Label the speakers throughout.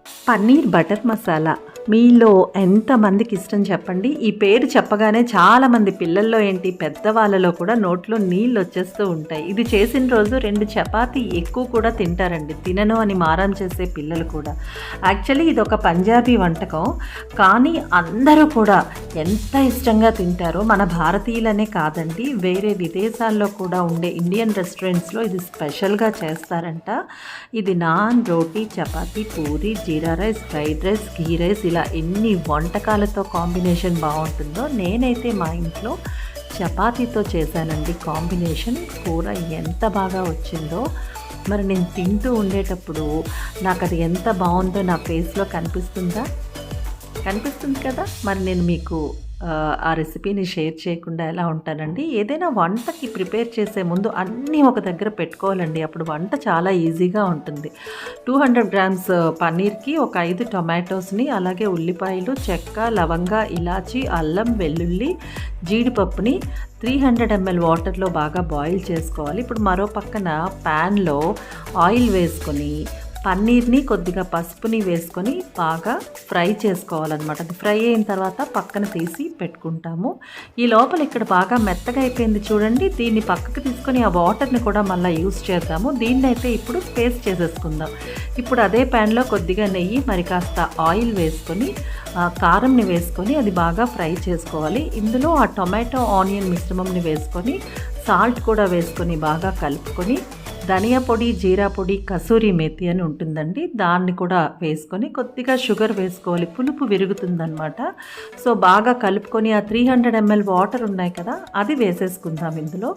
Speaker 1: Paneer butter masala మీలో ఎంతమందికి ఇష్టం చెప్పండి. ఈ పేరు చెప్పగానే చాలామంది పిల్లల్లో ఏంటి పెద్దవాళ్ళలో కూడా నోట్లో నీళ్ళు వచ్చేస్తూ ఉంటాయి. ఇది చేసిన రోజు 2 చపాతీ ఎక్కువ కూడా తింటారండి. తినను అని మారం చేసే పిల్లలు కూడా. యాక్చువల్లీ ఇది ఒక పంజాబీ వంటకం, కానీ అందరూ కూడా ఎంత ఇష్టంగా తింటారో. మన భారతీయులనే కాదండి, వేరే విదేశాల్లో కూడా ఉండే ఇండియన్ రెస్టారెంట్స్లో ఇది స్పెషల్గా చేస్తారంట. ఇది నాన్, రోటీ, చపాతీ, పూరి, జీరా రైస్, ఫ్రైడ్ రైస్, ఘీ రైస్, ఇలా ఎన్ని వంటకాలతో కాంబినేషన్ బాగుంటుందో. నేనైతే మా ఇంట్లో చపాతీతో చేశానండి కాంబినేషన్. కూర ఎంత బాగా వచ్చిందో మరి నేను తింటూ ఉండేటప్పుడు నాకు అది ఎంత బాగుందో నా ఫేస్లో కనిపిస్తుంది కదా. మరి నేను మీకు ఆ రెసిపీని షేర్ చేయకుండా ఎలా ఉంటానండి. ఏదైనా వంటకి ప్రిపేర్ చేసే ముందు అన్నీ ఒక దగ్గర పెట్టుకోవాలండి, అప్పుడు వంట చాలా ఈజీగా ఉంటుంది. 200 గ్రామ్స్ పన్నీర్కి ఒక 5 టొమాటోస్ని, అలాగే ఉల్లిపాయలు, చెక్క, లవంగ, ఇలాచి, అల్లం, వెల్లుల్లి, జీడిపప్పుని 300 ml వాటర్లో బాగా బాయిల్ చేసుకోవాలి. ఇప్పుడు మరో పక్కన ప్యాన్లో ఆయిల్ వేసుకొని పన్నీర్ని కొద్దిగా పసుపుని వేసుకొని బాగా ఫ్రై చేసుకోవాలన్నమాట. అది ఫ్రై అయిన తర్వాత పక్కన తీసి పెట్టుకుంటాము. ఈ లోపల ఇక్కడ బాగా మెత్తగా అయిపోయింది చూడండి. దీన్ని పక్కకు తీసుకొని ఆ వాటర్ని కూడా మళ్ళీ యూస్ చేద్దాము. దీన్ని అయితే ఇప్పుడు పేస్ట్ చేసేసుకుందాం. ఇప్పుడు అదే ప్యాన్లో కొద్దిగా నెయ్యి, మరి కాస్త ఆయిల్ వేసుకొని కారంని వేసుకొని అది బాగా ఫ్రై చేసుకోవాలి. ఇందులో ఆ టొమాటో ఆనియన్ మిశ్రమంని వేసుకొని సాల్ట్ కూడా వేసుకొని బాగా కలుపుకొని ధనియా పొడి, జీరా పొడి, కసూరి మేతి అని ఉంటుందండి, దాన్ని కూడా వేసుకొని కొద్దిగా షుగర్ వేసుకోవాలి, పులుపు విరుగుతుందనమాట. సో బాగా కలుపుకొని ఆ 300 ml వాటర్ ఉన్నాయి కదా అది వేసేసుకుందాం. ఇందులో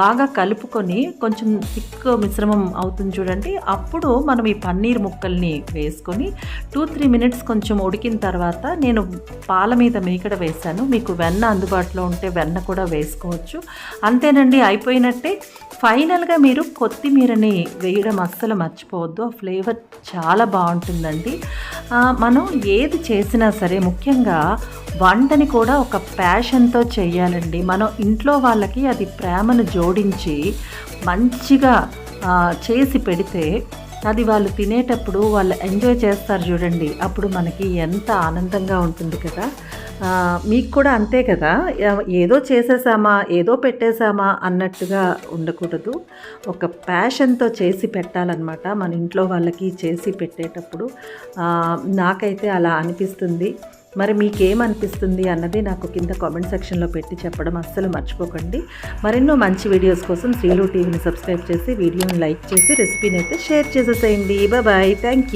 Speaker 1: బాగా కలుపుకొని కొంచెం థిక్ మిశ్రమం అవుతుంది చూడండి. అప్పుడు మనం ఈ పన్నీర్ ముక్కల్ని వేసుకొని 2-3 మినిట్స్ కొంచెం ఉడికిన తర్వాత నేను పాల మీద మీగడ వేసాను. మీకు వెన్న అందుబాటులో ఉంటే వెన్న కూడా వేసుకోవచ్చు. అంతేనండి, అయిపోయినట్టే. ఫైనల్గా మీరు కొత్తిమీరని వేయడం అస్సలు మర్చిపోవద్దు, ఆ ఫ్లేవర్ చాలా బాగుంటుందండి. మనం ఏది చేసినా సరే ముఖ్యంగా వంటని కూడా ఒక ప్యాషన్తో చేయాలండి. మనం ఇంట్లో వాళ్ళకి అది ప్రేమను జోడించి మంచిగా చేసి పెడితే అది వాళ్ళు తినేటప్పుడు వాళ్ళు ఎంజాయ్ చేస్తారు చూడండి, అప్పుడు మనకి ఎంత ఆనందంగా ఉంటుంది కదా. మీకు కూడా అంతే కదా, ఏదో చేసేసామా ఏదో పెట్టేశామా అన్నట్టుగా ఉండకూడదు. ఒక ప్యాషన్తో చేసి పెట్టాలన్నమాట మన ఇంట్లో వాళ్ళకి చేసి పెట్టేటప్పుడు. నాకైతే అలా అనిపిస్తుంది. మరి మీకేమనిపిస్తుంది అన్నది నాకు కింద కామెంట్ సెక్షన్లో పెట్టి చెప్పడం అస్సలు మర్చిపోకండి. మరెన్నో మంచి వీడియోస్ కోసం శ్రీలు టీవీని సబ్స్క్రైబ్ చేసి వీడియోని లైక్ చేసి రెసిపీని అయితే షేర్ చేసేసేయండి. Bye, thank you.